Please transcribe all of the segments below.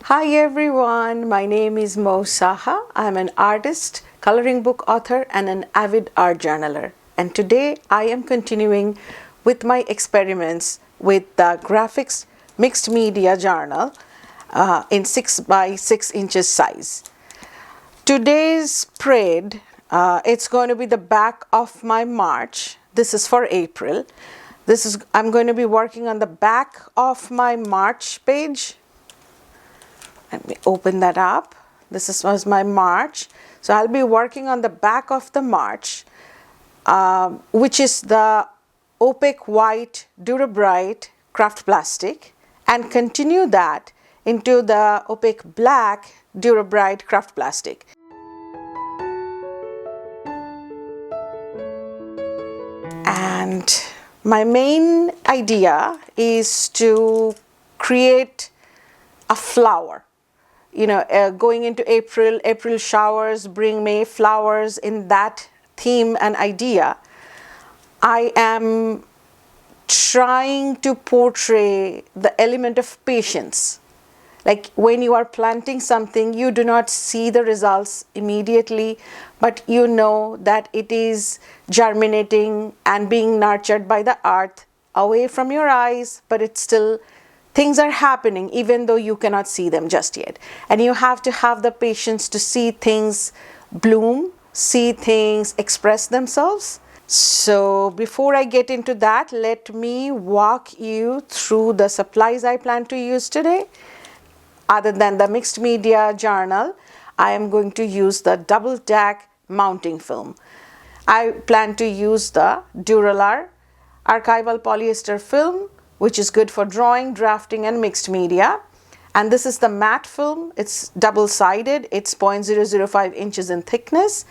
Hi everyone, my name is Mo Saha. I'm an artist, coloring book author and an avid art journaler. And today I am continuing with my experiments with the Grafix Mixed Media Journal in 6 by 6 inches size. Today's spread, it's going to be the back of my March. This is for April. I'm going to be working on the back of my March page. Let me open that up. Was my March. So I'll be working on the back of the March, which is the opaque white Dura-Lar craft plastic, and continue that into the opaque black Dura-Lar craft plastic. And my main idea is to create a flower. Going into April showers bring May flowers. In that theme and idea, I am trying to portray the element of patience. Like when you are planting something, you do not see the results immediately, but you know that it is germinating and being nurtured by the earth away from your eyes, but it's still things are happening even though you cannot see them just yet. And you have to have the patience to see things bloom, see things express themselves. So before I get into that, let me walk you through the supplies I plan to use today. Other than the Mixed Media Journal, I am going to use the double tack mounting film. I plan to use the Dura-Lar archival polyester film, which is good for drawing, drafting and mixed media. And this is the matte film. It's double-sided. It's 0.005 inches in thickness.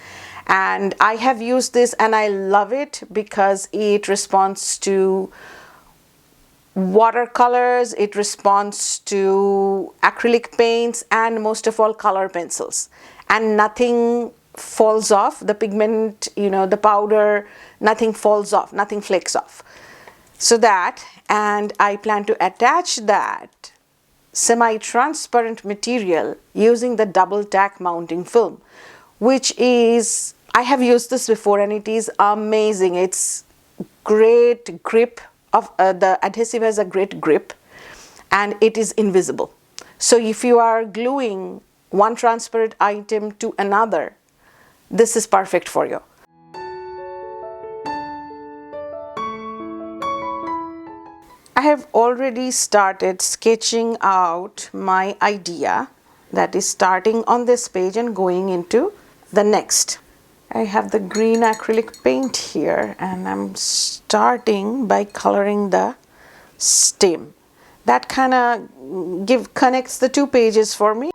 And I have used this and I love it because it responds to watercolors, it responds to acrylic paints, and most of all color pencils. And nothing falls off. The pigment, the powder, nothing falls off, nothing flakes off. So that, and I plan to attach that semi-transparent material using the double tack mounting film, which is, I have used this before and it is amazing. It's great grip of the adhesive has a great grip and it is invisible. So if you are gluing one transparent item to another, this is perfect for you. I have already started sketching out my idea, that is starting on this page and going into the next. I have the green acrylic paint here and I'm starting by coloring the stem. That kind of connects the two pages for me.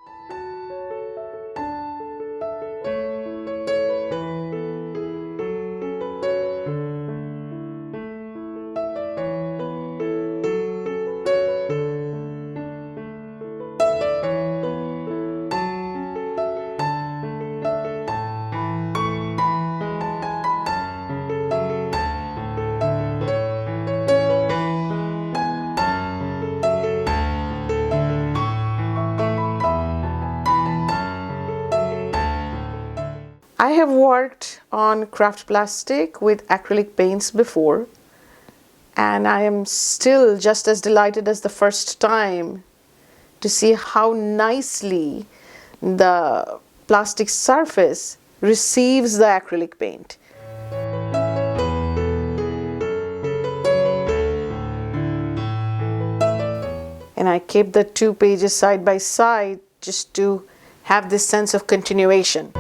I have worked on craft plastic with acrylic paints before, and I am still just as delighted as the first time to see how nicely the plastic surface receives the acrylic paint. And I kept the two pages side by side just to have this sense of continuation.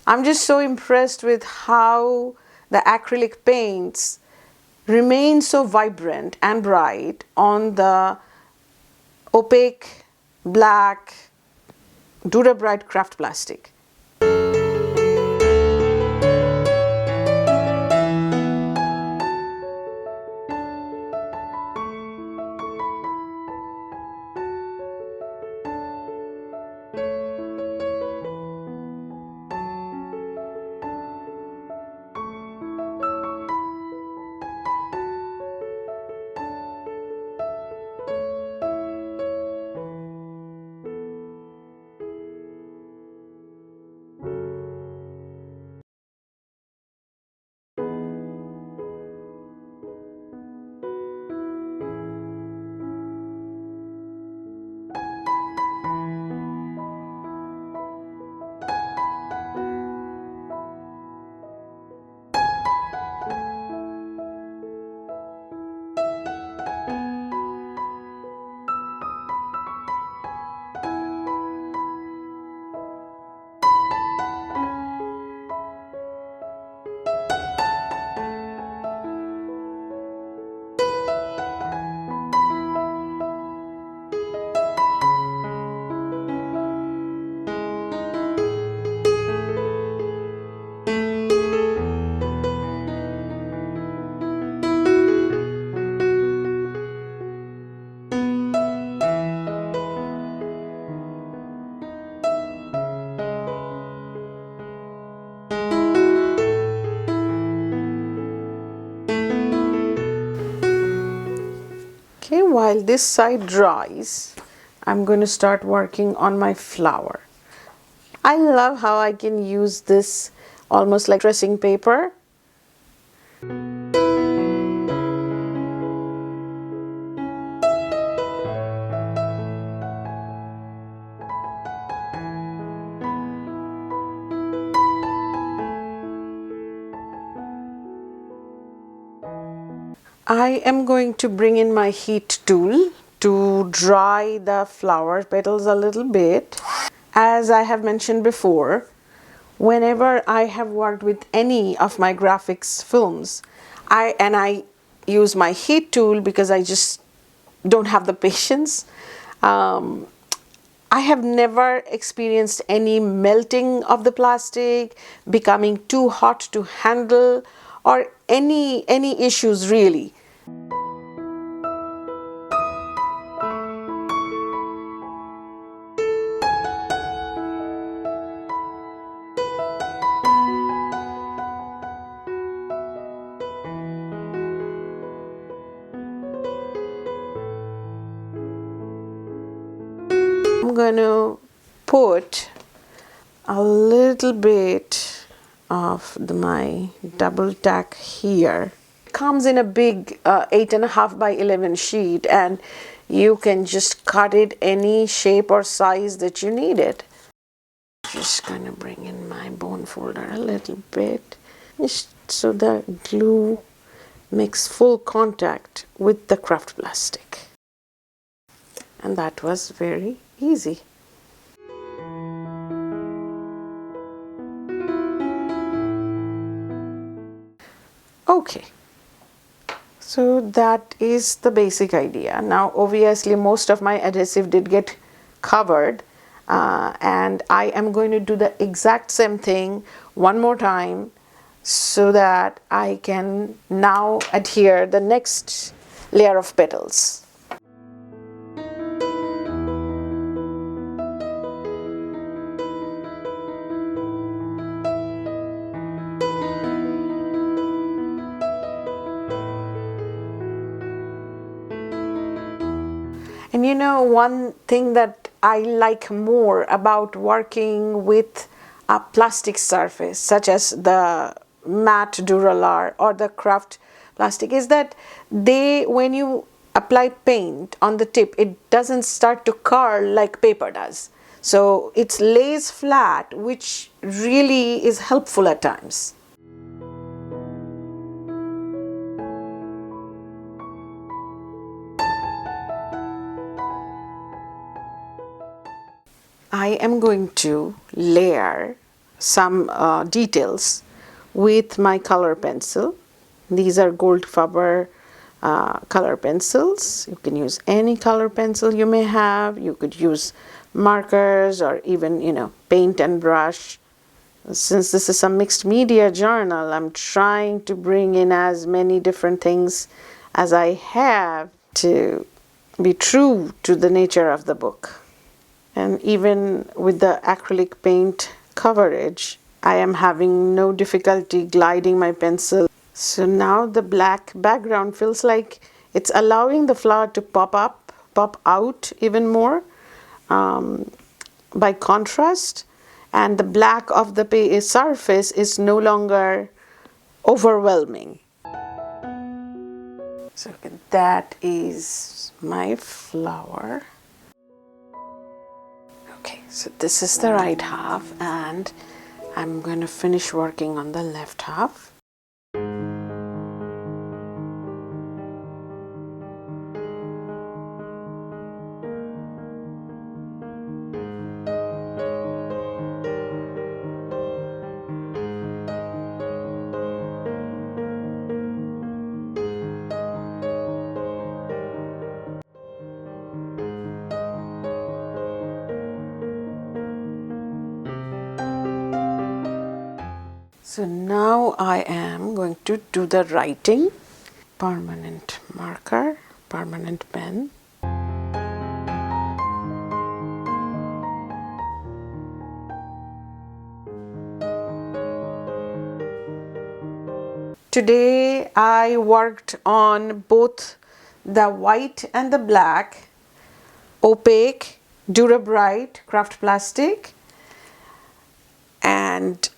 I'm just so impressed with how the acrylic paints remain so vibrant and bright on the opaque black Dura-Lar craft plastic. Okay, while this side dries, I'm going to start working on my flower. I love how I can use this almost like dressing paper. I am going to bring in my heat tool to dry the flower petals a little bit. As I have mentioned before, whenever I have worked with any of my graphics films, I use my heat tool because I just don't have the patience. I have never experienced any melting of the plastic, becoming too hot to handle, or any issues really. I'm going to put a little bit of my double tack here. It comes in a big 8.5 by 11 sheet, and you can just cut it any shape or size that you need it. Just gonna bring in my bone folder a little bit, just so the glue makes full contact with the craft plastic. And that was very easy. Okay, so that is the basic idea. Now obviously most of my adhesive did get covered, and I am going to do the exact same thing one more time so that I can now adhere the next layer of petals. And you know, one thing that I like more about working with a plastic surface such as the matte Dura-Lar or the craft plastic is that when you apply paint on the tip, it doesn't start to curl like paper does. So it lays flat, which really is helpful at times. I am going to layer some details with my color pencil. These are Goldfaber color pencils. You can use any color pencil you may have. You could use markers or even, paint and brush. Since this is a mixed media journal, I'm trying to bring in as many different things as I have to be true to the nature of the book. And even with the acrylic paint coverage, I am having no difficulty gliding my pencil. So now the black background feels like it's allowing the flower to pop out even more by contrast, and the black of the surface is no longer overwhelming. So that is my flower. Okay, so this is the right half, and I'm going to finish working on the left half. So now I am going to do the writing. Permanent marker, permanent pen. Today I worked on both the white and the black, opaque, Dura-Lar craft plastic, and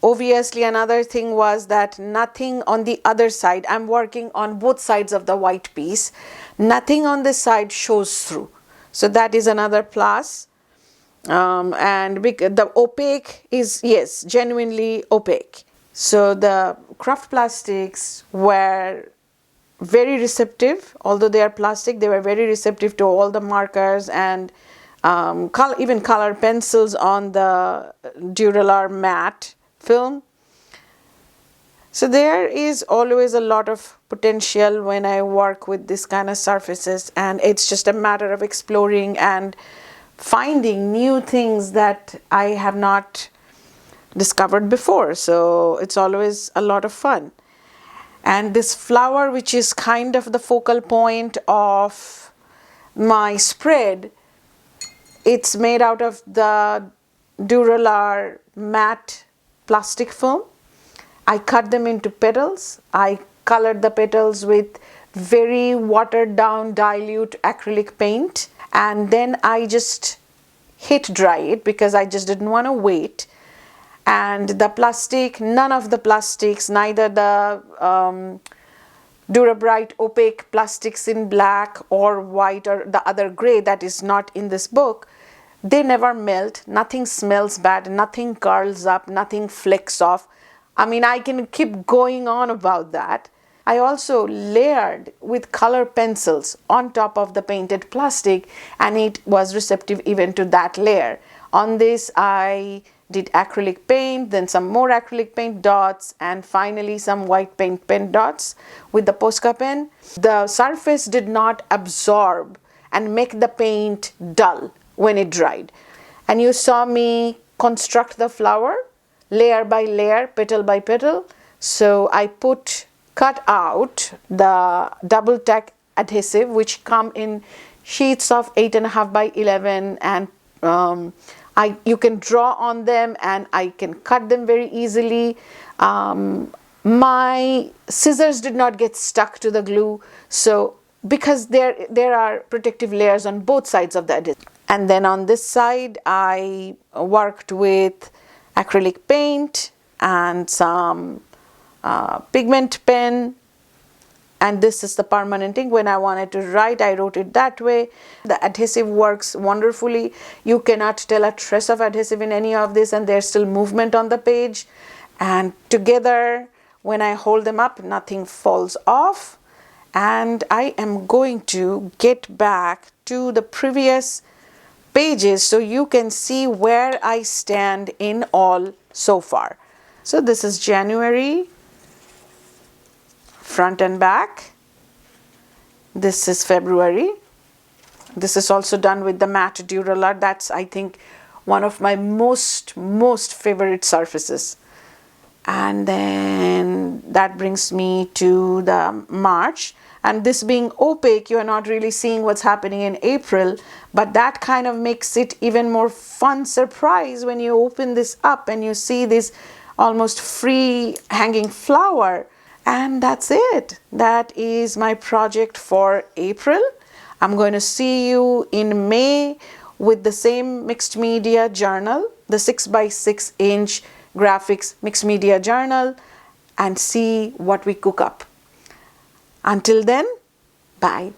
obviously another thing was that nothing on the other side, I'm working on both sides of the white piece, nothing on this side shows through. So that is another plus. And the opaque is, yes, genuinely opaque. So the craft plastics were very receptive. Although they are plastic, they were very receptive to all the markers and even color pencils on the Dura-Lar matte film. So there is always a lot of potential when I work with this kind of surfaces, and it's just a matter of exploring and finding new things that I have not discovered before. So it's always a lot of fun. And this flower, which is kind of the focal point of my spread, it's made out of the Dura-Lar matte plastic film. I cut them into petals. I colored the petals with very watered down dilute acrylic paint, and then I just hit dry it because I just didn't want to wait. And the plastic, none of the plastics, neither the Dura-Lar opaque plastics in black or white or the other gray that is not in this book, they never melt, nothing smells bad, nothing curls up, nothing flicks off. I mean, I can keep going on about that. I also layered with color pencils on top of the painted plastic, and it was receptive even to that layer. On this, I did acrylic paint, then some more acrylic paint dots, and finally some white paint pen dots with the Posca pen. The surface did not absorb and make the paint dull when it dried. And you saw me construct the flower layer by layer, petal by petal. So I cut out the double tack adhesive, which come in sheets of 8.5 by 11, and you can draw on them and I can cut them very easily. My scissors did not get stuck to the glue, so because there are protective layers on both sides of the adhesive. And then on this side I worked with acrylic paint and some pigment pen, and this is the permanent ink. When I wanted to write, I wrote it that way. The adhesive works wonderfully. You cannot tell a trace of adhesive in any of this, and there's still movement on the page. And together, when I hold them up, nothing falls off. And I am going to get back to the previous pages so you can see where I stand in all so far. So this is January, front and back. This is February. This is also done with the matte Dura-Lar. That's, I think, one of my most favorite surfaces. And then that brings me to the March. And this being opaque, you are not really seeing what's happening in April, but that kind of makes it even more fun surprise when you open this up and you see this almost free hanging flower. And that's it. That is my project for April. I'm going to see you in May with the same mixed media journal, the 6x6 inch Grafix Mixed Media Journal, and see what we cook up. Until then, bye.